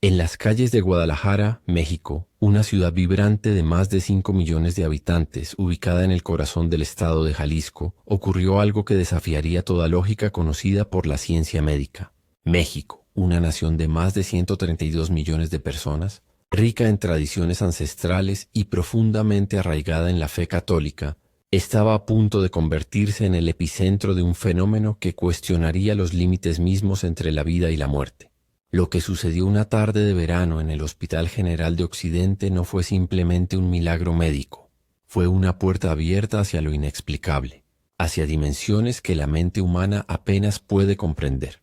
En las calles de Guadalajara, México, una ciudad vibrante de más de 5 millones de habitantes, ubicada en el corazón del estado de Jalisco, ocurrió algo que desafiaría toda lógica conocida por la ciencia médica. México, una nación de más de 132 millones de personas, rica en tradiciones ancestrales y profundamente arraigada en la fe católica, estaba a punto de convertirse en el epicentro de un fenómeno que cuestionaría los límites mismos entre la vida y la muerte. Lo que sucedió una tarde de verano en el Hospital General de Occidente no fue simplemente un milagro médico, fue una puerta abierta hacia lo inexplicable, hacia dimensiones que la mente humana apenas puede comprender.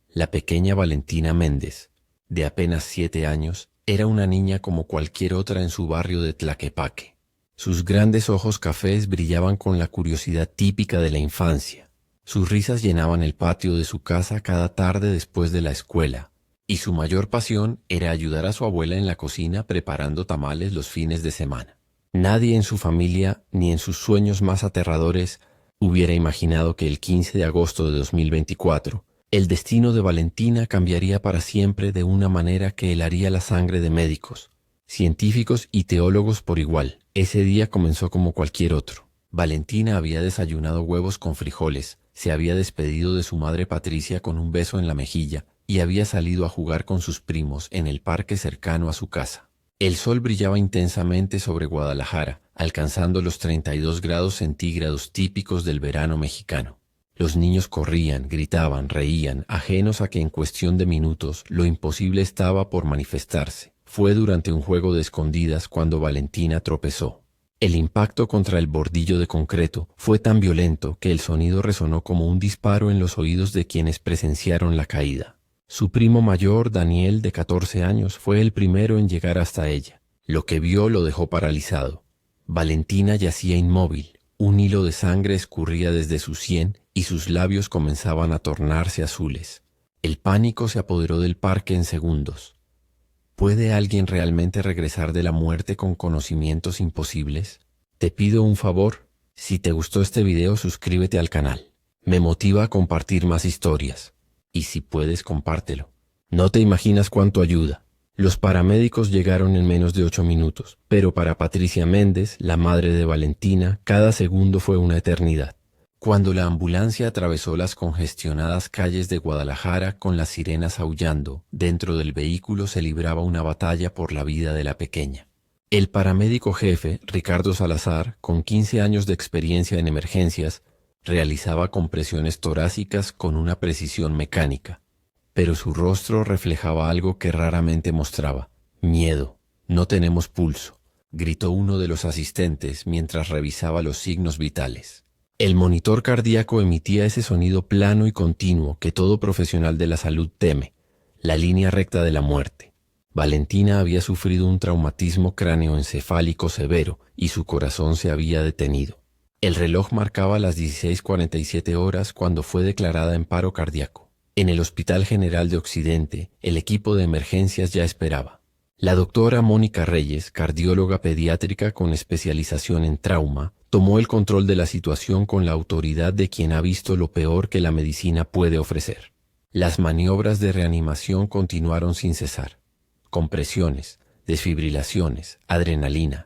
La pequeña Valentina Méndez, de apenas 7 años, era una niña como cualquier otra en su barrio de Tlaquepaque. Sus grandes ojos cafés brillaban con la curiosidad típica de la infancia. Sus risas llenaban el patio de su casa cada tarde después de la escuela, y su mayor pasión era ayudar a su abuela en la cocina preparando tamales los fines de semana. Nadie en su familia, ni en sus sueños más aterradores, hubiera imaginado que el 15 de agosto de 2024, el destino de Valentina cambiaría para siempre de una manera que helaría la sangre de médicos, científicos y teólogos por igual. Ese día comenzó como cualquier otro. Valentina había desayunado huevos con frijoles, se había despedido de su madre Patricia con un beso en la mejilla y había salido a jugar con sus primos en el parque cercano a su casa. El sol brillaba intensamente sobre Guadalajara, alcanzando los 32 grados centígrados típicos del verano mexicano. Los niños corrían, gritaban, reían, ajenos a que en cuestión de minutos lo imposible estaba por manifestarse. Fue durante un juego de escondidas cuando Valentina tropezó. El impacto contra el bordillo de concreto fue tan violento que el sonido resonó como un disparo en los oídos de quienes presenciaron la caída. Su primo mayor, Daniel, de 14 años, fue el primero en llegar hasta ella. Lo que vio lo dejó paralizado. Valentina yacía inmóvil. Un hilo de sangre escurría desde su sien y sus labios comenzaban a tornarse azules. El pánico se apoderó del parque en segundos. ¿Puede alguien realmente regresar de la muerte con conocimientos imposibles? Te pido un favor. Si te gustó este video, suscríbete al canal. Me motiva a compartir más historias. Y si puedes, compártelo. No te imaginas cuánto ayuda. Los paramédicos llegaron en menos de 8 minutos, pero para Patricia Méndez, la madre de Valentina, cada segundo fue una eternidad. Cuando la ambulancia atravesó las congestionadas calles de Guadalajara con las sirenas aullando, dentro del vehículo se libraba una batalla por la vida de la pequeña. El paramédico jefe, Ricardo Salazar, con 15 años de experiencia en emergencias, realizaba compresiones torácicas con una precisión mecánica, pero su rostro reflejaba algo que raramente mostraba: miedo. No tenemos pulso, gritó uno de los asistentes mientras revisaba los signos vitales. El monitor cardíaco emitía ese sonido plano y continuo que todo profesional de la salud teme, la línea recta de la muerte. Valentina había sufrido un traumatismo cráneoencefálico severo y su corazón se había detenido. El reloj marcaba las 16:47 horas cuando fue declarada en paro cardíaco. En el Hospital General de Occidente, el equipo de emergencias ya esperaba. La doctora Mónica Reyes, cardióloga pediátrica con especialización en trauma, tomó el control de la situación con la autoridad de quien ha visto lo peor que la medicina puede ofrecer. Las maniobras de reanimación continuaron sin cesar. Compresiones, desfibrilaciones, adrenalina.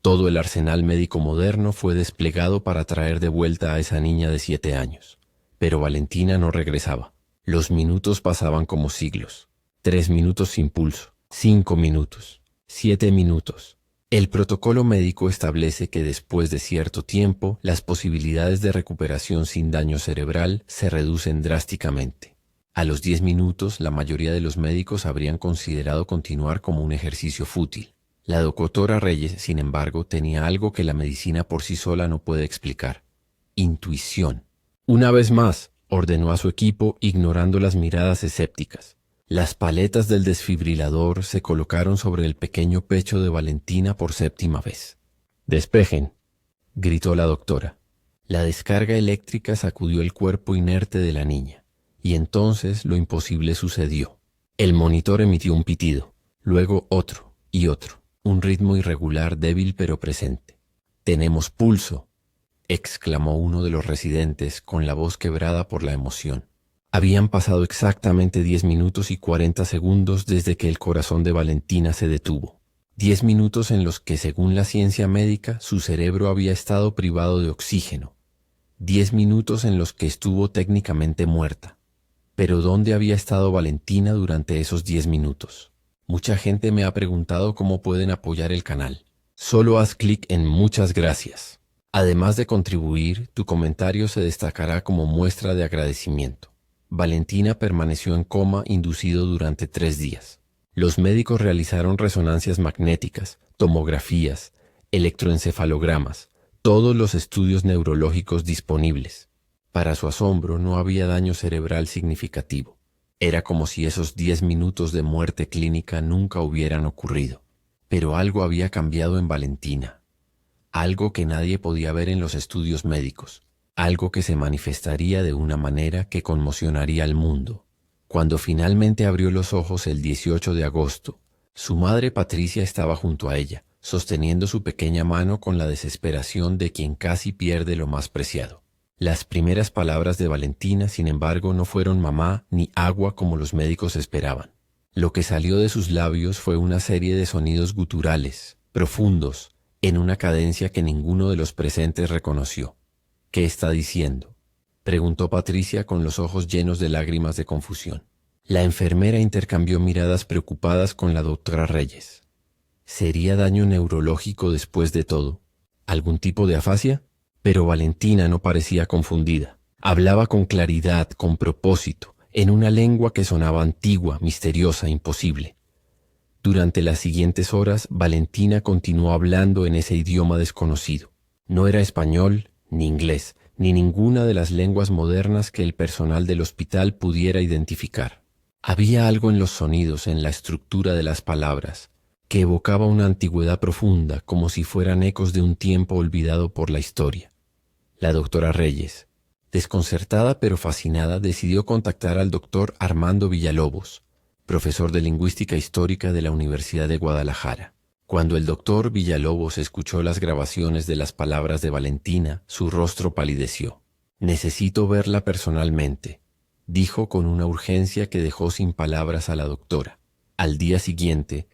Todo el arsenal médico moderno fue desplegado para traer de vuelta a esa niña de 7 años. Pero Valentina no regresaba. Los minutos pasaban como siglos. 3 minutos sin pulso, 5 minutos, 7 minutos. El protocolo médico establece que después de cierto tiempo, las posibilidades de recuperación sin daño cerebral se reducen drásticamente. A los 10 minutos, la mayoría de los médicos habrían considerado continuar como un ejercicio fútil. La doctora Reyes, sin embargo, tenía algo que la medicina por sí sola no puede explicar: intuición. Una vez más, ordenó a su equipo, ignorando las miradas escépticas. Las paletas del desfibrilador se colocaron sobre el pequeño pecho de Valentina por 7ª vez. «Despejen», gritó la doctora. La descarga eléctrica sacudió el cuerpo inerte de la niña, y entonces lo imposible sucedió. El monitor emitió un pitido, luego otro y otro, un ritmo irregular, débil pero presente. «Tenemos pulso», exclamó uno de los residentes con la voz quebrada por la emoción. Habían pasado exactamente 10 minutos y 40 segundos desde que el corazón de Valentina se detuvo. 10 minutos en los que, según la ciencia médica, su cerebro había estado privado de oxígeno. 10 minutos en los que estuvo técnicamente muerta. Pero ¿dónde había estado Valentina durante esos 10 minutos? Mucha gente me ha preguntado cómo pueden apoyar el canal. Solo haz clic en muchas gracias. Además de contribuir, tu comentario se destacará como muestra de agradecimiento. Valentina permaneció en coma inducido durante 3 días. Los médicos realizaron resonancias magnéticas, tomografías, electroencefalogramas, todos los estudios neurológicos disponibles. Para su asombro, no había daño cerebral significativo. Era como si esos 10 minutos de muerte clínica nunca hubieran ocurrido. Pero algo había cambiado en Valentina. Algo que nadie podía ver en los estudios médicos. Algo que se manifestaría de una manera que conmocionaría al mundo. Cuando finalmente abrió los ojos el 18 de agosto, su madre Patricia estaba junto a ella, sosteniendo su pequeña mano con la desesperación de quien casi pierde lo más preciado. Las primeras palabras de Valentina, sin embargo, no fueron mamá ni agua como los médicos esperaban. Lo que salió de sus labios fue una serie de sonidos guturales, profundos, en una cadencia que ninguno de los presentes reconoció. ¿Qué está diciendo?, preguntó Patricia con los ojos llenos de lágrimas de confusión. La enfermera intercambió miradas preocupadas con la doctora Reyes. ¿Sería daño neurológico después de todo? ¿Algún tipo de afasia? Pero Valentina no parecía confundida. Hablaba con claridad, con propósito, en una lengua que sonaba antigua, misteriosa, imposible. Durante las siguientes horas, Valentina continuó hablando en ese idioma desconocido. No era español, ni inglés, ni ninguna de las lenguas modernas que el personal del hospital pudiera identificar. Había algo en los sonidos, en la estructura de las palabras, que evocaba una antigüedad profunda, como si fueran ecos de un tiempo olvidado por la historia. La doctora Reyes, desconcertada pero fascinada, decidió contactar al doctor Armando Villalobos, profesor de Lingüística Histórica de la Universidad de Guadalajara. Cuando el doctor Villalobos escuchó las grabaciones de las palabras de Valentina, su rostro palideció. «Necesito verla personalmente», dijo con una urgencia que dejó sin palabras a la doctora. Al día siguiente,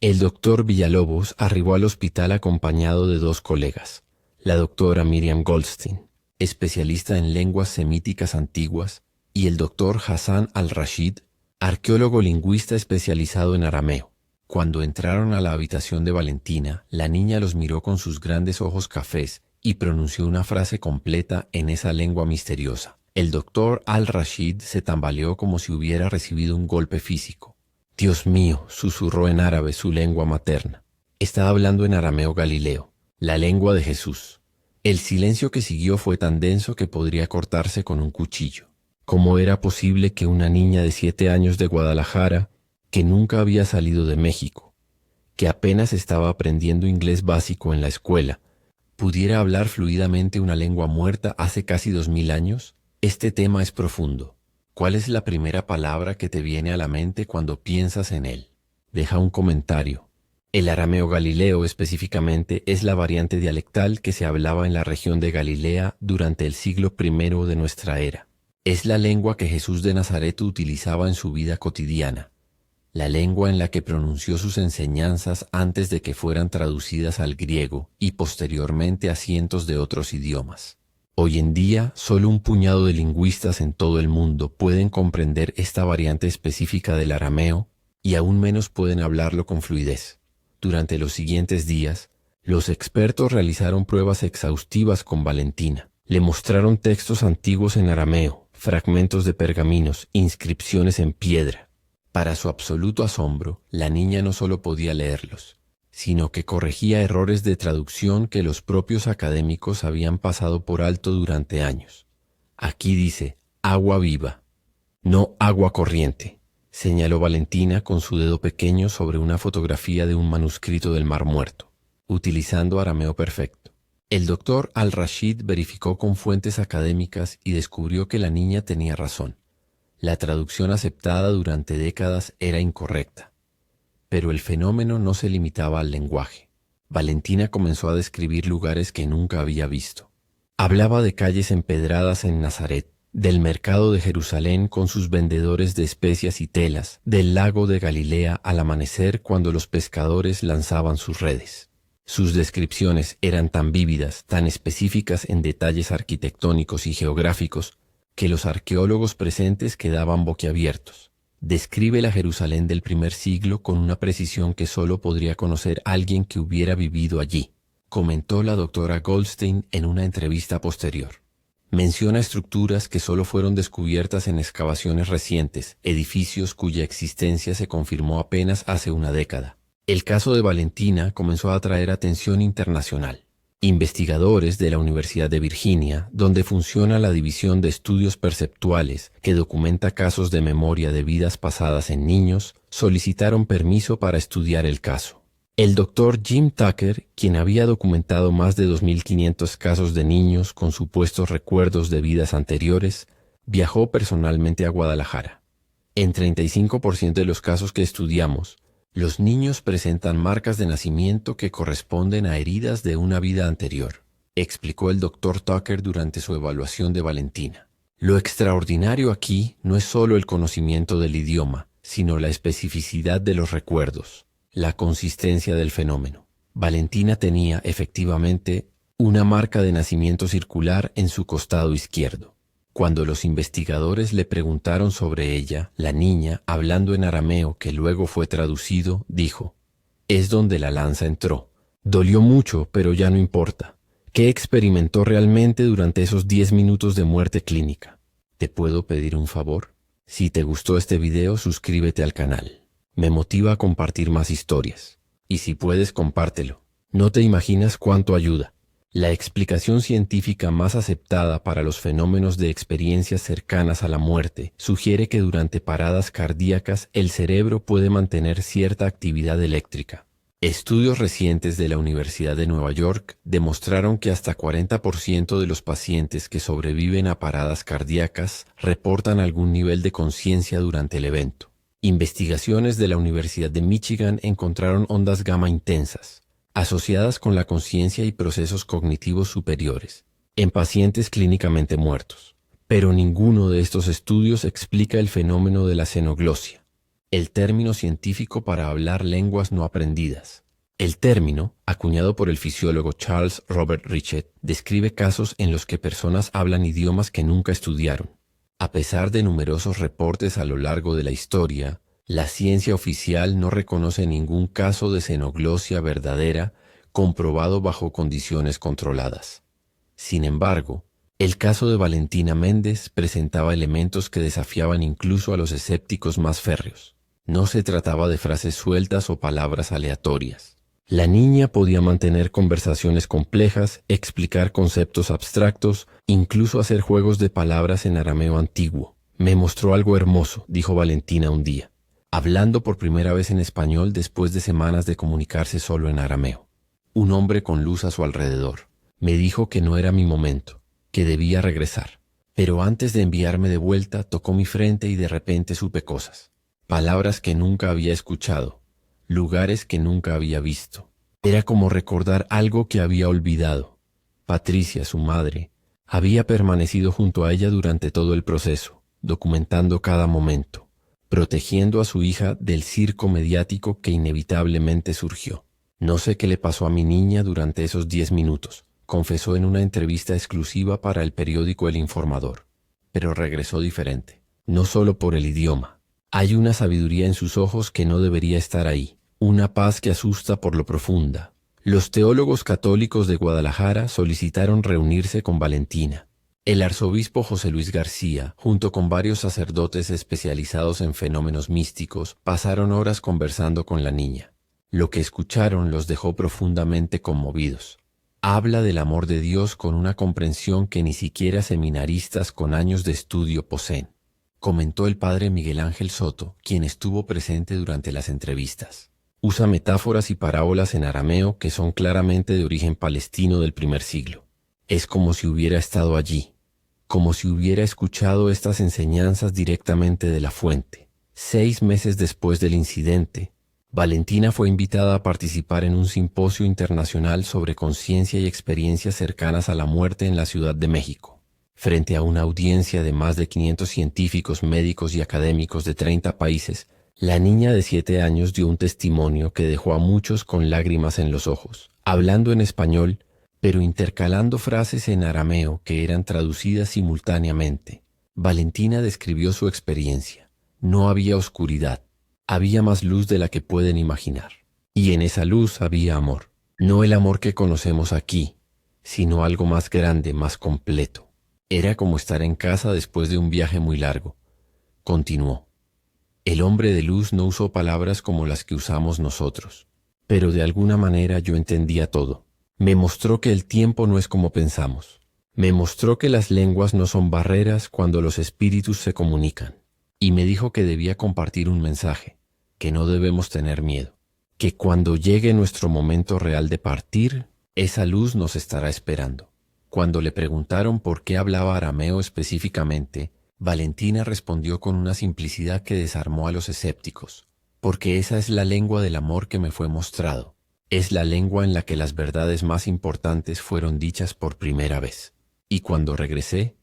el doctor Villalobos arribó al hospital acompañado de 2 colegas, la doctora Miriam Goldstein, especialista en lenguas semíticas antiguas, y el doctor Hassan al-Rashid, arqueólogo lingüista especializado en arameo. Cuando entraron a la habitación de Valentina, la niña los miró con sus grandes ojos cafés y pronunció una frase completa en esa lengua misteriosa. El doctor al-Rashid se tambaleó como si hubiera recibido un golpe físico. «Dios mío», susurró en árabe, su lengua materna. Estaba hablando en arameo galileo, la lengua de Jesús. El silencio que siguió fue tan denso que podría cortarse con un cuchillo. ¿Cómo era posible que una niña de 7 años de Guadalajara, que nunca había salido de México, que apenas estaba aprendiendo inglés básico en la escuela, pudiera hablar fluidamente una lengua muerta hace casi 2000 años? Este tema es profundo. ¿Cuál es la primera palabra que te viene a la mente cuando piensas en él? Deja un comentario. El arameo galileo específicamente es la variante dialectal que se hablaba en la región de Galilea durante el siglo I de nuestra era. Es la lengua que Jesús de Nazaret utilizaba en su vida cotidiana, la lengua en la que pronunció sus enseñanzas antes de que fueran traducidas al griego y posteriormente a cientos de otros idiomas. Hoy en día, solo un puñado de lingüistas en todo el mundo pueden comprender esta variante específica del arameo y aún menos pueden hablarlo con fluidez. Durante los siguientes días, los expertos realizaron pruebas exhaustivas con Valentina. Le mostraron textos antiguos en arameo, fragmentos de pergaminos, inscripciones en piedra. Para su absoluto asombro, la niña no solo podía leerlos, sino que corregía errores de traducción que los propios académicos habían pasado por alto durante años. Aquí dice agua viva, no agua corriente, señaló Valentina con su dedo pequeño sobre una fotografía de un manuscrito del Mar Muerto, utilizando arameo perfecto. El doctor al-Rashid verificó con fuentes académicas y descubrió que la niña tenía razón. La traducción aceptada durante décadas era incorrecta. Pero el fenómeno no se limitaba al lenguaje. Valentina comenzó a describir lugares que nunca había visto. Hablaba de calles empedradas en Nazaret, del mercado de Jerusalén con sus vendedores de especias y telas, del lago de Galilea al amanecer cuando los pescadores lanzaban sus redes. Sus descripciones eran tan vívidas, tan específicas en detalles arquitectónicos y geográficos, que los arqueólogos presentes quedaban boquiabiertos. Describe la Jerusalén del primer siglo con una precisión que solo podría conocer alguien que hubiera vivido allí, comentó la doctora Goldstein en una entrevista posterior. Menciona estructuras que solo fueron descubiertas en excavaciones recientes, edificios cuya existencia se confirmó apenas hace una década. El caso de Valentina comenzó a atraer atención internacional. Investigadores de la Universidad de Virginia, donde funciona la División de Estudios Perceptuales, que documenta casos de memoria de vidas pasadas en niños, solicitaron permiso para estudiar el caso. El doctor Jim Tucker, quien había documentado más de 2.500 casos de niños con supuestos recuerdos de vidas anteriores, viajó personalmente a Guadalajara. En 35% de los casos que estudiamos, los niños presentan marcas de nacimiento que corresponden a heridas de una vida anterior, explicó el doctor Tucker durante su evaluación de Valentina. Lo extraordinario aquí no es solo el conocimiento del idioma, sino la especificidad de los recuerdos. La consistencia del fenómeno. Valentina tenía, efectivamente, una marca de nacimiento circular en su costado izquierdo. Cuando los investigadores le preguntaron sobre ella, la niña, hablando en arameo que luego fue traducido, dijo: «Es donde la lanza entró. Dolió mucho, pero ya no importa. ¿Qué experimentó realmente durante esos 10 minutos de muerte clínica? ¿Te puedo pedir un favor? Si te gustó este video, suscríbete al canal. Me motiva a compartir más historias. Y si puedes, compártelo. No te imaginas cuánto ayuda». La explicación científica más aceptada para los fenómenos de experiencias cercanas a la muerte sugiere que durante paradas cardíacas el cerebro puede mantener cierta actividad eléctrica. Estudios recientes de la Universidad de Nueva York demostraron que hasta 40% de los pacientes que sobreviven a paradas cardíacas reportan algún nivel de conciencia durante el evento. Investigaciones de la Universidad de Michigan encontraron ondas gamma intensas, asociadas con la conciencia y procesos cognitivos superiores, en pacientes clínicamente muertos. Pero ninguno de estos estudios explica el fenómeno de la xenoglosia, el término científico para hablar lenguas no aprendidas. El término, acuñado por el fisiólogo Charles Robert Richet, describe casos en los que personas hablan idiomas que nunca estudiaron. A pesar de numerosos reportes a lo largo de la historia, la ciencia oficial no reconoce ningún caso de xenoglosia verdadera comprobado bajo condiciones controladas. Sin embargo, el caso de Valentina Méndez presentaba elementos que desafiaban incluso a los escépticos más férreos. No se trataba de frases sueltas o palabras aleatorias. La niña podía mantener conversaciones complejas, explicar conceptos abstractos, incluso hacer juegos de palabras en arameo antiguo. «Me mostró algo hermoso», dijo Valentina un día, hablando por primera vez en español después de semanas de comunicarse solo en arameo. Un hombre con luz a su alrededor. Me dijo que no era mi momento, que debía regresar. Pero antes de enviarme de vuelta, tocó mi frente y de repente supe cosas. Palabras que nunca había escuchado, lugares que nunca había visto. Era como recordar algo que había olvidado. Patricia, su madre, había permanecido junto a ella durante todo el proceso, documentando cada momento, protegiendo a su hija del circo mediático que inevitablemente surgió. «No sé qué le pasó a mi niña durante esos 10 minutos», confesó en una entrevista exclusiva para el periódico El Informador. Pero regresó diferente, no solo por el idioma. Hay una sabiduría en sus ojos que no debería estar ahí, una paz que asusta por lo profunda. Los teólogos católicos de Guadalajara solicitaron reunirse con Valentina. El arzobispo José Luis García, junto con varios sacerdotes especializados en fenómenos místicos, pasaron horas conversando con la niña. Lo que escucharon los dejó profundamente conmovidos. Habla del amor de Dios con una comprensión que ni siquiera seminaristas con años de estudio poseen, comentó el padre Miguel Ángel Soto, quien estuvo presente durante las entrevistas. Usa metáforas y parábolas en arameo que son claramente de origen palestino del primer siglo. Es como si hubiera estado allí, como si hubiera escuchado estas enseñanzas directamente de la fuente. 6 meses después del incidente, Valentina fue invitada a participar en un simposio internacional sobre conciencia y experiencias cercanas a la muerte en la Ciudad de México. Frente a una audiencia de más de 500 científicos, médicos y académicos de 30 países, la niña de 7 años dio un testimonio que dejó a muchos con lágrimas en los ojos, hablando en español, pero intercalando frases en arameo que eran traducidas simultáneamente. Valentina describió su experiencia. No había oscuridad, había más luz de la que pueden imaginar. Y en esa luz había amor. No el amor que conocemos aquí, sino algo más grande, más completo. Era como estar en casa después de un viaje muy largo. Continuó. El hombre de luz no usó palabras como las que usamos nosotros, pero de alguna manera yo entendía todo. Me mostró que el tiempo no es como pensamos. Me mostró que las lenguas no son barreras cuando los espíritus se comunican. Y me dijo que debía compartir un mensaje, que no debemos tener miedo, que cuando llegue nuestro momento real de partir, esa luz nos estará esperando. Cuando le preguntaron por qué hablaba arameo específicamente, Valentina respondió con una simplicidad que desarmó a los escépticos, porque esa es la lengua del amor que me fue mostrado. Es la lengua en la que las verdades más importantes fueron dichas por primera vez. Y cuando regresé,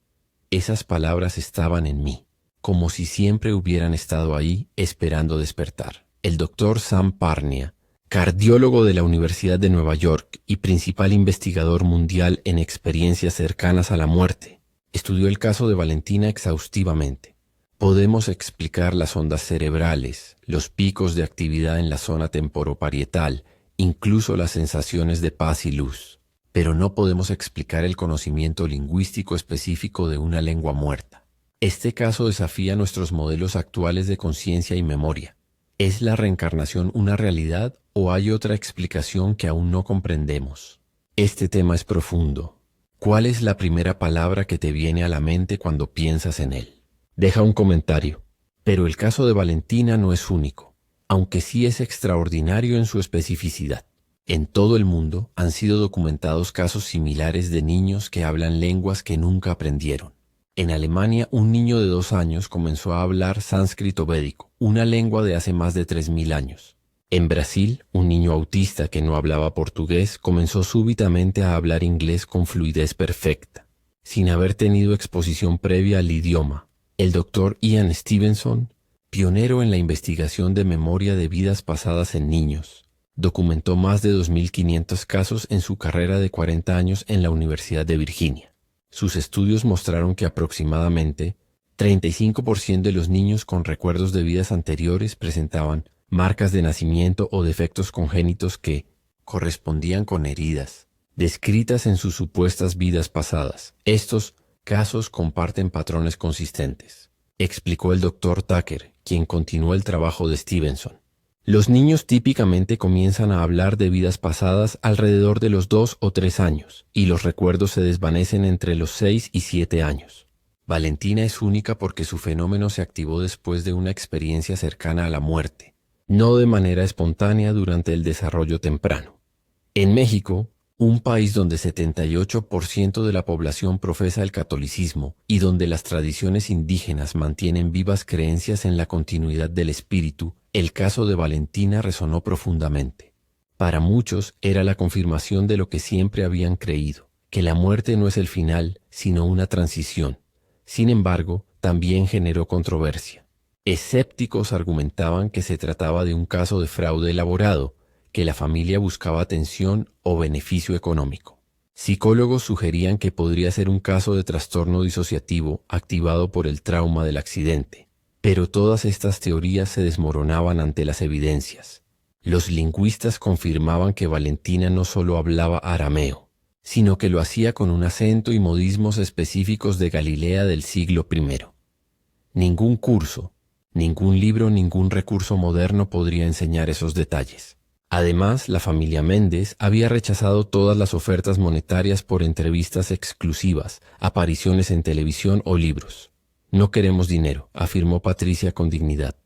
esas palabras estaban en mí, como si siempre hubieran estado ahí esperando despertar. El doctor Sam Parnia, cardiólogo de la Universidad de Nueva York y principal investigador mundial en experiencias cercanas a la muerte, estudió el caso de Valentina exhaustivamente. Podemos explicar las ondas cerebrales, los picos de actividad en la zona temporoparietal, incluso las sensaciones de paz y luz, pero no podemos explicar el conocimiento lingüístico específico de una lengua muerta. Este caso desafía nuestros modelos actuales de conciencia y memoria. ¿Es la reencarnación una realidad o hay otra explicación que aún no comprendemos? Este tema es profundo. ¿Cuál es la primera palabra que te viene a la mente cuando piensas en él? Deja un comentario. Pero el caso de Valentina no es único, aunque sí es extraordinario en su especificidad. En todo el mundo han sido documentados casos similares de niños que hablan lenguas que nunca aprendieron. En Alemania, un niño de 2 años comenzó a hablar sánscrito védico, una lengua de hace más de 3000 años. En Brasil, un niño autista que no hablaba portugués comenzó súbitamente a hablar inglés con fluidez perfecta, sin haber tenido exposición previa al idioma. El doctor Ian Stevenson, pionero en la investigación de memoria de vidas pasadas en niños, documentó más de 2500 casos en su carrera de 40 años en la Universidad de Virginia. Sus estudios mostraron que aproximadamente 35% de los niños con recuerdos de vidas anteriores presentaban marcas de nacimiento o defectos congénitos que correspondían con heridas, descritas en sus supuestas vidas pasadas. Estos casos comparten patrones consistentes, explicó el Dr. Tucker, quien continuó el trabajo de Stevenson. Los niños típicamente comienzan a hablar de vidas pasadas alrededor de los 2 o 3 años, y los recuerdos se desvanecen entre los 6 y 7 años. Valentina es única porque su fenómeno se activó después de una experiencia cercana a la muerte, no de manera espontánea durante el desarrollo temprano. En México, un país donde 78% de la población profesa el catolicismo y donde las tradiciones indígenas mantienen vivas creencias en la continuidad del espíritu, el caso de Valentina resonó profundamente. Para muchos era la confirmación de lo que siempre habían creído, que la muerte no es el final, sino una transición. Sin embargo, también generó controversia. Escépticos argumentaban que se trataba de un caso de fraude elaborado, que la familia buscaba atención o beneficio económico. Psicólogos sugerían que podría ser un caso de trastorno disociativo activado por el trauma del accidente. Pero todas estas teorías se desmoronaban ante las evidencias. Los lingüistas confirmaban que Valentina no solo hablaba arameo, sino que lo hacía con un acento y modismos específicos de Galilea del siglo I. Ningún curso, ningún libro, ningún recurso moderno podría enseñar esos detalles. Además, la familia Méndez había rechazado todas las ofertas monetarias por entrevistas exclusivas, apariciones en televisión o libros. No queremos dinero, afirmó Patricia con dignidad.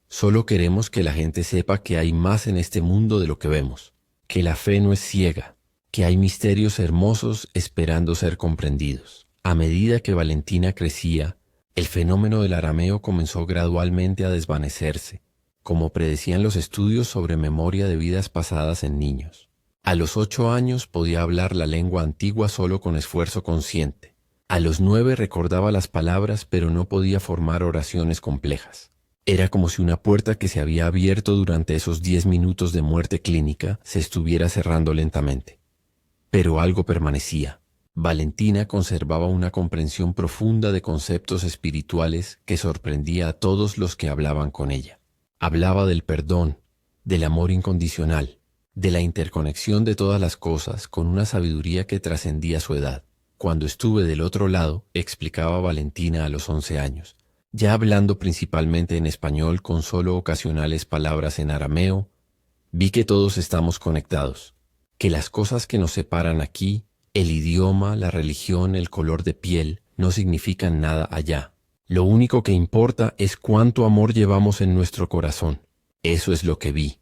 Solo queremos que la gente sepa que hay más en este mundo de lo que vemos, que la fe no es ciega, que hay misterios hermosos esperando ser comprendidos. A medida que Valentina crecía, el fenómeno del arameo comenzó gradualmente a desvanecerse, como predecían los estudios sobre memoria de vidas pasadas en niños. A los 8 años podía hablar la lengua antigua solo con esfuerzo consciente. A los 9 recordaba las palabras, pero no podía formar oraciones complejas. Era como si una puerta que se había abierto durante esos 10 minutos de muerte clínica se estuviera cerrando lentamente. Pero algo permanecía. Valentina conservaba una comprensión profunda de conceptos espirituales que sorprendía a todos los que hablaban con ella. Hablaba del perdón, del amor incondicional, de la interconexión de todas las cosas con una sabiduría que trascendía su edad. Cuando estuve del otro lado, explicaba Valentina a los 11 años, ya hablando principalmente en español con solo ocasionales palabras en arameo, vi que todos estamos conectados, que las cosas que nos separan aquí, el idioma, la religión, el color de piel, no significan nada allá. Lo único que importa es cuánto amor llevamos en nuestro corazón. Eso es lo que vi.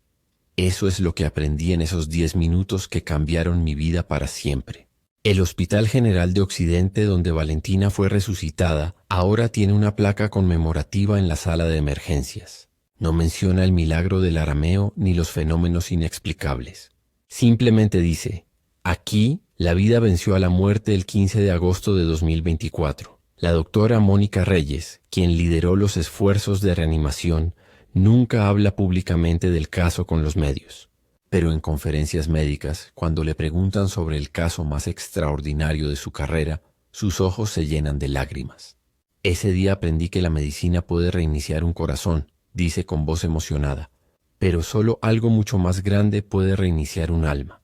Eso es lo que aprendí en esos 10 minutos que cambiaron mi vida para siempre. El Hospital General de Occidente, donde Valentina fue resucitada, ahora tiene una placa conmemorativa en la sala de emergencias. No menciona el milagro del arameo ni los fenómenos inexplicables. Simplemente dice, aquí la vida venció a la muerte el 15 de agosto de 2024. La doctora Mónica Reyes, quien lideró los esfuerzos de reanimación, nunca habla públicamente del caso con los medios. Pero en conferencias médicas, cuando le preguntan sobre el caso más extraordinario de su carrera, sus ojos se llenan de lágrimas. Ese día aprendí que la medicina puede reiniciar un corazón, dice con voz emocionada, pero solo algo mucho más grande puede reiniciar un alma.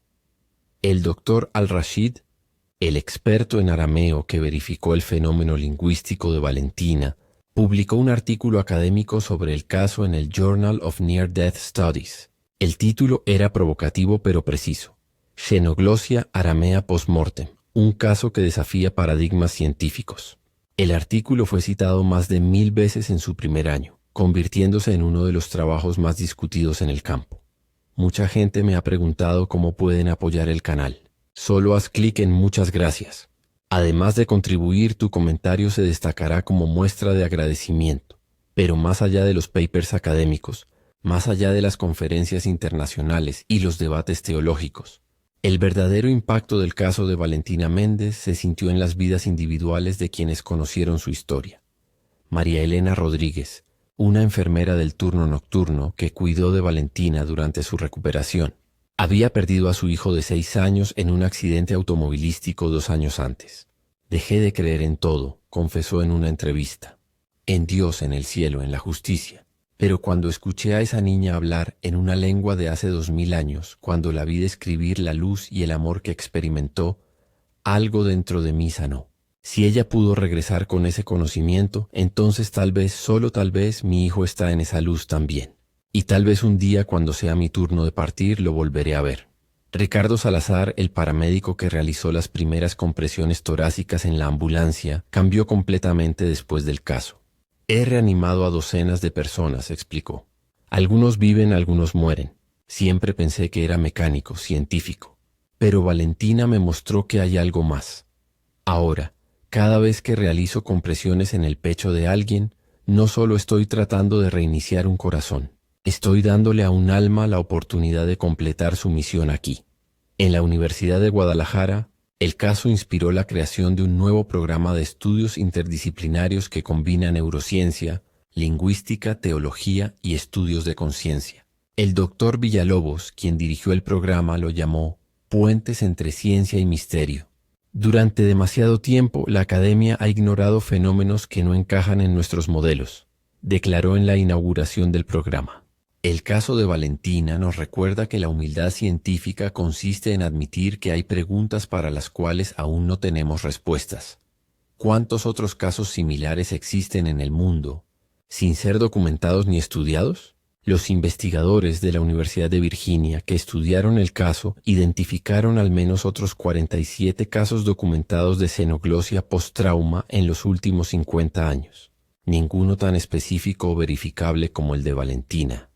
El doctor Al-Rashid, el experto en arameo que verificó el fenómeno lingüístico de Valentina, publicó un artículo académico sobre el caso en el Journal of Near Death Studies. El título era provocativo pero preciso. Xenoglossia aramea postmortem, un caso que desafía paradigmas científicos. El artículo fue citado más de 1000 veces en su primer año, convirtiéndose en uno de los trabajos más discutidos en el campo. Mucha gente me ha preguntado cómo pueden apoyar el canal. Solo haz clic en muchas gracias. Además de contribuir, tu comentario se destacará como muestra de agradecimiento. Pero más allá de los papers académicos, más allá de las conferencias internacionales y los debates teológicos, el verdadero impacto del caso de Valentina Méndez se sintió en las vidas individuales de quienes conocieron su historia. María Elena Rodríguez, una enfermera del turno nocturno que cuidó de Valentina durante su recuperación, había perdido a su hijo de 6 años en un accidente automovilístico 2 años antes. Dejé de creer en todo, confesó en una entrevista. En Dios, en el cielo, en la justicia. Pero cuando escuché a esa niña hablar en una lengua de hace 2000 años, cuando la vi describir la luz y el amor que experimentó, algo dentro de mí sanó. Si ella pudo regresar con ese conocimiento, entonces tal vez, solo tal vez, mi hijo está en esa luz también. Y tal vez un día, cuando sea mi turno de partir, lo volveré a ver. Ricardo Salazar, el paramédico que realizó las primeras compresiones torácicas en la ambulancia, cambió completamente después del caso. He reanimado a docenas de personas, explicó. Algunos viven, algunos mueren. Siempre pensé que era mecánico, científico. Pero Valentina me mostró que hay algo más. Ahora, cada vez que realizo compresiones en el pecho de alguien, no solo estoy tratando de reiniciar un corazón, estoy dándole a un alma la oportunidad de completar su misión aquí. En la Universidad de Guadalajara, el caso inspiró la creación de un nuevo programa de estudios interdisciplinarios que combina neurociencia, lingüística, teología y estudios de conciencia. El doctor Villalobos, quien dirigió el programa, lo llamó Puentes entre Ciencia y Misterio. Durante demasiado tiempo, la academia ha ignorado fenómenos que no encajan en nuestros modelos, declaró en la inauguración del programa. El caso de Valentina nos recuerda que la humildad científica consiste en admitir que hay preguntas para las cuales aún no tenemos respuestas. ¿Cuántos otros casos similares existen en el mundo, sin ser documentados ni estudiados? Los investigadores de la Universidad de Virginia que estudiaron el caso identificaron al menos otros 47 casos documentados de xenoglossia post-trauma en los últimos 50 años. Ninguno tan específico o verificable como el de Valentina,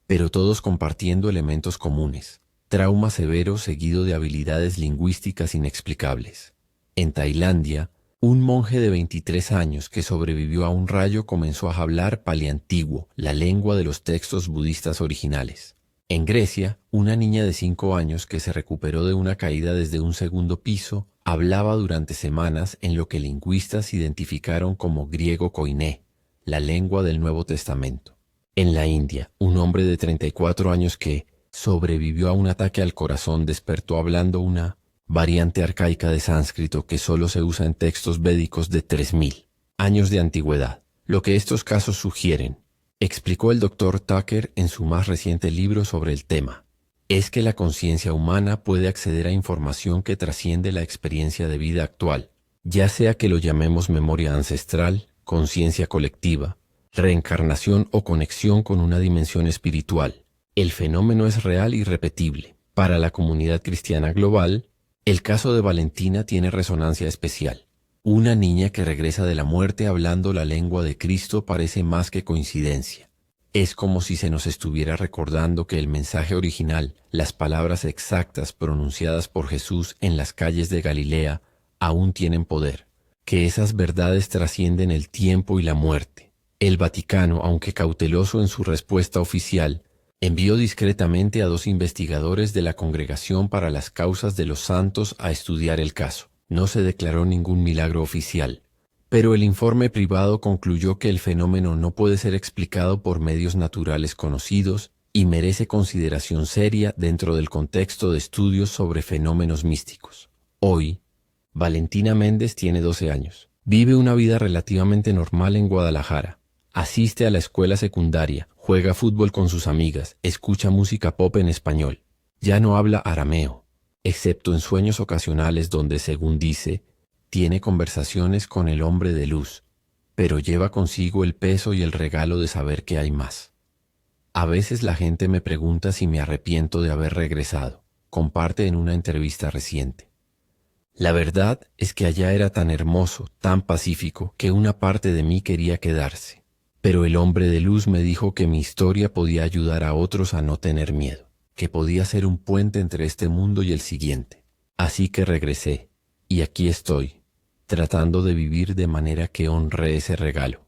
pero todos compartiendo elementos comunes. Trauma severo seguido de habilidades lingüísticas inexplicables. En Tailandia, un monje de 23 años que sobrevivió a un rayo comenzó a hablar paliantiguo, la lengua de los textos budistas originales. En Grecia, una niña de 5 años que se recuperó de una caída desde un segundo piso hablaba durante semanas en lo que lingüistas identificaron como griego koiné, la lengua del Nuevo Testamento. En la India, un hombre de 34 años que sobrevivió a un ataque al corazón despertó hablando una variante arcaica de sánscrito que solo se usa en textos védicos de 3000 años de antigüedad. Lo que estos casos sugieren, explicó el Dr. Tucker en su más reciente libro sobre el tema, es que la conciencia humana puede acceder a información que trasciende la experiencia de vida actual, ya sea que lo llamemos memoria ancestral, conciencia colectiva, reencarnación o conexión con una dimensión espiritual. El fenómeno es real y repetible. Para la comunidad cristiana global, el caso de Valentina tiene resonancia especial. Una niña que regresa de la muerte hablando la lengua de Cristo parece más que coincidencia. Es como si se nos estuviera recordando que el mensaje original, las palabras exactas pronunciadas por Jesús en las calles de Galilea, aún tienen poder, que esas verdades trascienden el tiempo y la muerte. El Vaticano, aunque cauteloso en su respuesta oficial, envió discretamente a 2 investigadores de la Congregación para las Causas de los Santos a estudiar el caso. No se declaró ningún milagro oficial, pero el informe privado concluyó que el fenómeno no puede ser explicado por medios naturales conocidos y merece consideración seria dentro del contexto de estudios sobre fenómenos místicos. Hoy, Valentina Méndez tiene 12 años. Vive una vida relativamente normal en Guadalajara. Asiste a la escuela secundaria, juega fútbol con sus amigas, escucha música pop en español. Ya no habla arameo, excepto en sueños ocasionales donde, según dice, tiene conversaciones con el hombre de luz, pero lleva consigo el peso y el regalo de saber que hay más. A veces la gente me pregunta si me arrepiento de haber regresado, comparte en una entrevista reciente. La verdad es que allá era tan hermoso, tan pacífico, que una parte de mí quería quedarse. Pero el hombre de luz me dijo que mi historia podía ayudar a otros a no tener miedo, que podía ser un puente entre este mundo y el siguiente. Así que regresé, y aquí estoy, tratando de vivir de manera que honre ese regalo.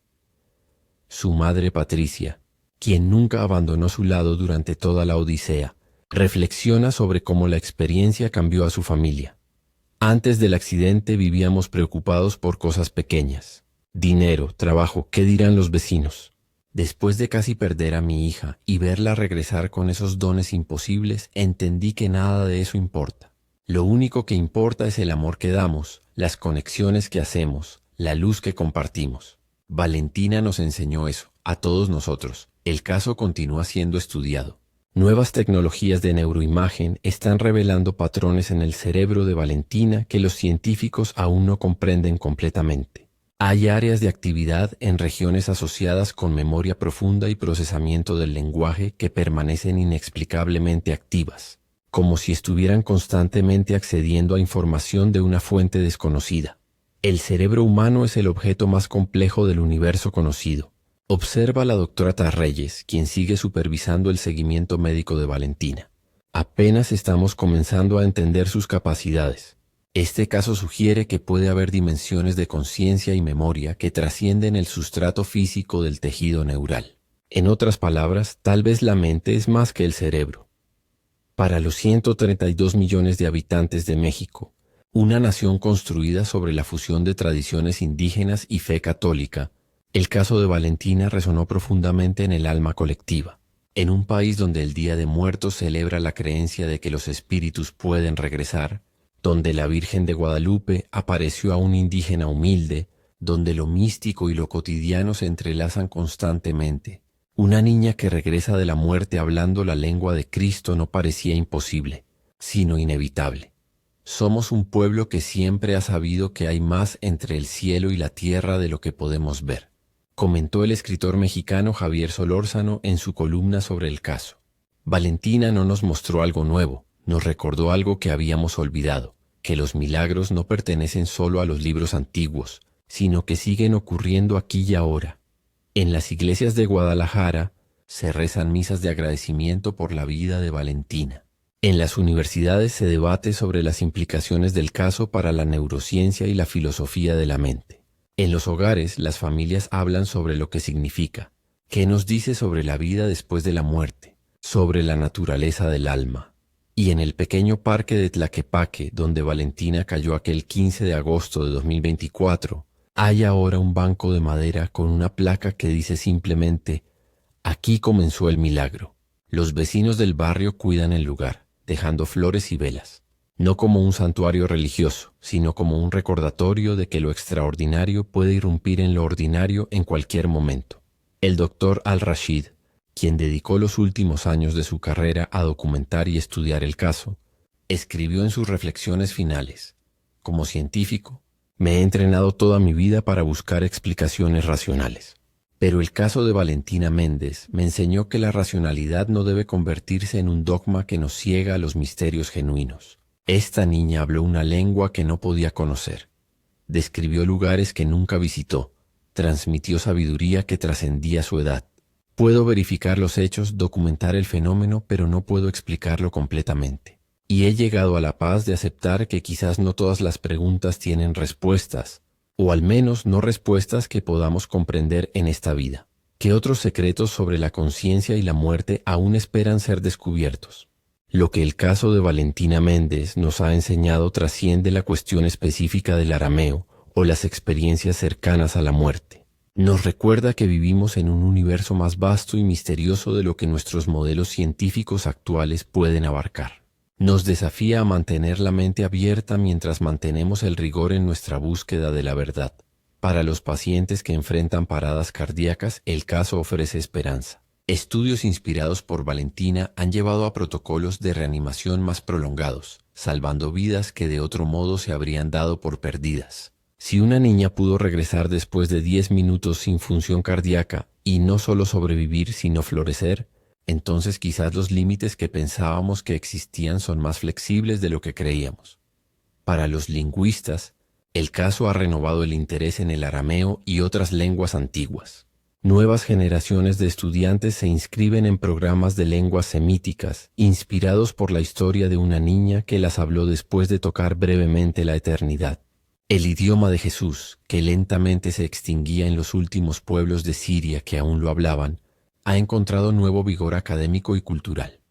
Su madre Patricia, quien nunca abandonó su lado durante toda la odisea, reflexiona sobre cómo la experiencia cambió a su familia. Antes del accidente vivíamos preocupados por cosas pequeñas. Dinero, trabajo, ¿qué dirán los vecinos? Después de casi perder a mi hija y verla regresar con esos dones imposibles, entendí que nada de eso importa. Lo único que importa es el amor que damos, las conexiones que hacemos, la luz que compartimos. Valentina nos enseñó eso, a todos nosotros. El caso continúa siendo estudiado. Nuevas tecnologías de neuroimagen están revelando patrones en el cerebro de Valentina que los científicos aún no comprenden completamente. Hay áreas de actividad en regiones asociadas con memoria profunda y procesamiento del lenguaje que permanecen inexplicablemente activas, como si estuvieran constantemente accediendo a información de una fuente desconocida. El cerebro humano es el objeto más complejo del universo conocido. Observa a la doctora Tarreyes, quien sigue supervisando el seguimiento médico de Valentina. Apenas estamos comenzando a entender sus capacidades. Este caso sugiere que puede haber dimensiones de conciencia y memoria que trascienden el sustrato físico del tejido neural. En otras palabras, tal vez la mente es más que el cerebro. Para los 132 millones de habitantes de México, una nación construida sobre la fusión de tradiciones indígenas y fe católica, el caso de Valentina resonó profundamente en el alma colectiva. En un país donde el Día de Muertos celebra la creencia de que los espíritus pueden regresar, donde la Virgen de Guadalupe apareció a un indígena humilde, donde lo místico y lo cotidiano se entrelazan constantemente, una niña que regresa de la muerte hablando la lengua de Cristo no parecía imposible, sino inevitable. Somos un pueblo que siempre ha sabido que hay más entre el cielo y la tierra de lo que podemos ver, comentó el escritor mexicano Javier Solórzano en su columna sobre el caso. Valentina no nos mostró algo nuevo, nos recordó algo que habíamos olvidado, que los milagros no pertenecen solo a los libros antiguos, sino que siguen ocurriendo aquí y ahora. En las iglesias de Guadalajara se rezan misas de agradecimiento por la vida de Valentina. En las universidades se debate sobre las implicaciones del caso para la neurociencia y la filosofía de la mente. En los hogares, las familias hablan sobre lo que significa, qué nos dice sobre la vida después de la muerte, sobre la naturaleza del alma. Y en el pequeño parque de Tlaquepaque, donde Valentina cayó aquel 15 de agosto de 2024, hay ahora un banco de madera con una placa que dice simplemente: aquí comenzó el milagro. Los vecinos del barrio cuidan el lugar, dejando flores y velas, no como un santuario religioso, sino como un recordatorio de que lo extraordinario puede irrumpir en lo ordinario en cualquier momento. El doctor Al-Rashid, quien dedicó los últimos años de su carrera a documentar y estudiar el caso, escribió en sus reflexiones finales: como científico, me he entrenado toda mi vida para buscar explicaciones racionales. Pero el caso de Valentina Méndez me enseñó que la racionalidad no debe convertirse en un dogma que nos ciega a los misterios genuinos. Esta niña habló una lengua que no podía conocer, describió lugares que nunca visitó, transmitió sabiduría que trascendía su edad. Puedo verificar los hechos, documentar el fenómeno, pero no puedo explicarlo completamente. Y he llegado a la paz de aceptar que quizás no todas las preguntas tienen respuestas, o al menos no respuestas que podamos comprender en esta vida, que otros secretos sobre la conciencia y la muerte aún esperan ser descubiertos. Lo que el caso de Valentina Méndez nos ha enseñado trasciende la cuestión específica del arameo o las experiencias cercanas a la muerte. Nos recuerda que vivimos en un universo más vasto y misterioso de lo que nuestros modelos científicos actuales pueden abarcar. Nos desafía a mantener la mente abierta mientras mantenemos el rigor en nuestra búsqueda de la verdad. Para los pacientes que enfrentan paradas cardíacas, el caso ofrece esperanza. Estudios inspirados por Valentina han llevado a protocolos de reanimación más prolongados, salvando vidas que de otro modo se habrían dado por perdidas. Si una niña pudo regresar después de 10 minutos sin función cardíaca y no solo sobrevivir sino florecer, entonces quizás los límites que pensábamos que existían son más flexibles de lo que creíamos. Para los lingüistas, el caso ha renovado el interés en el arameo y otras lenguas antiguas. Nuevas generaciones de estudiantes se inscriben en programas de lenguas semíticas, inspirados por la historia de una niña que las habló después de tocar brevemente la eternidad. El idioma de Jesús, que lentamente se extinguía en los últimos pueblos de Siria que aún lo hablaban, ha encontrado nuevo vigor académico y cultural.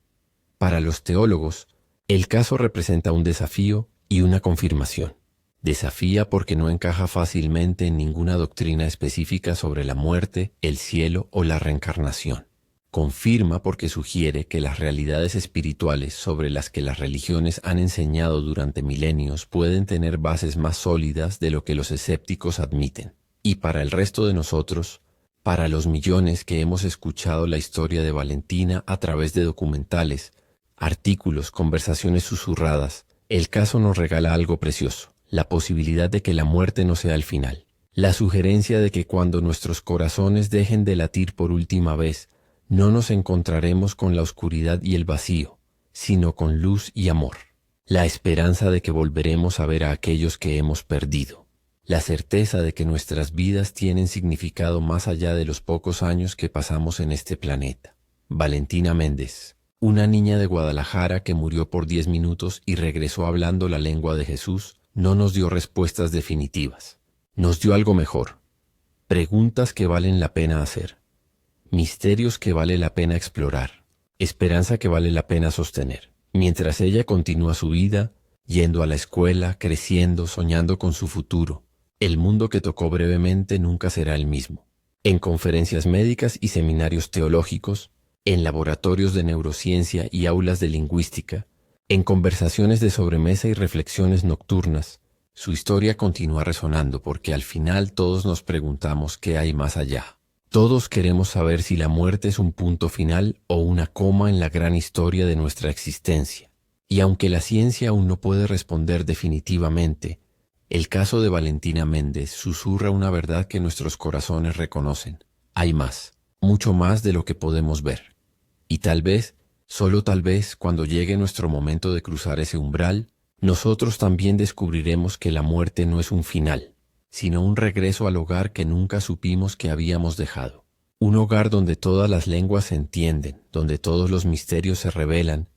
Para los teólogos, el caso representa un desafío y una confirmación. Desafía porque no encaja fácilmente en ninguna doctrina específica sobre la muerte, el cielo o la reencarnación. Confirma porque sugiere que las realidades espirituales sobre las que las religiones han enseñado durante milenios pueden tener bases más sólidas de lo que los escépticos admiten. Y para el resto de nosotros, para los millones que hemos escuchado la historia de Valentina a través de documentales, artículos, conversaciones susurradas, el caso nos regala algo precioso: la posibilidad de que la muerte no sea el final. La sugerencia de que cuando nuestros corazones dejen de latir por última vez, no nos encontraremos con la oscuridad y el vacío, sino con luz y amor. La esperanza de que volveremos a ver a aquellos que hemos perdido. La certeza de que nuestras vidas tienen significado más allá de los pocos años que pasamos en este planeta. Valentina Méndez, una niña de Guadalajara que murió por 10 minutos y regresó hablando la lengua de Jesús, no nos dio respuestas definitivas. Nos dio algo mejor. Preguntas que valen la pena hacer. Misterios que vale la pena explorar. Esperanza que vale la pena sostener. Mientras ella continúa su vida, yendo a la escuela, creciendo, soñando con su futuro, el mundo que tocó brevemente nunca será el mismo. En conferencias médicas y seminarios teológicos, en laboratorios de neurociencia y aulas de lingüística, en conversaciones de sobremesa y reflexiones nocturnas, su historia continúa resonando porque al final todos nos preguntamos qué hay más allá. Todos queremos saber si la muerte es un punto final o una coma en la gran historia de nuestra existencia. Y aunque la ciencia aún no puede responder definitivamente, el caso de Valentina Méndez susurra una verdad que nuestros corazones reconocen. Hay más, mucho más de lo que podemos ver. Y tal vez, solo tal vez, cuando llegue nuestro momento de cruzar ese umbral, nosotros también descubriremos que la muerte no es un final, sino un regreso al hogar que nunca supimos que habíamos dejado. Un hogar donde todas las lenguas se entienden, donde todos los misterios se revelan,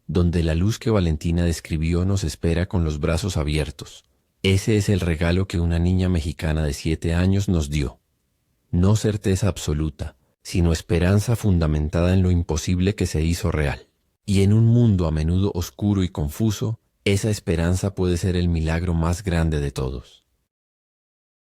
donde la luz que Valentina describió nos espera con los brazos abiertos. Ese es el regalo que una niña mexicana de 7 años nos dio. No certeza absoluta, sino esperanza fundamentada en lo imposible que se hizo real. Y en un mundo a menudo oscuro y confuso, esa esperanza puede ser el milagro más grande de todos.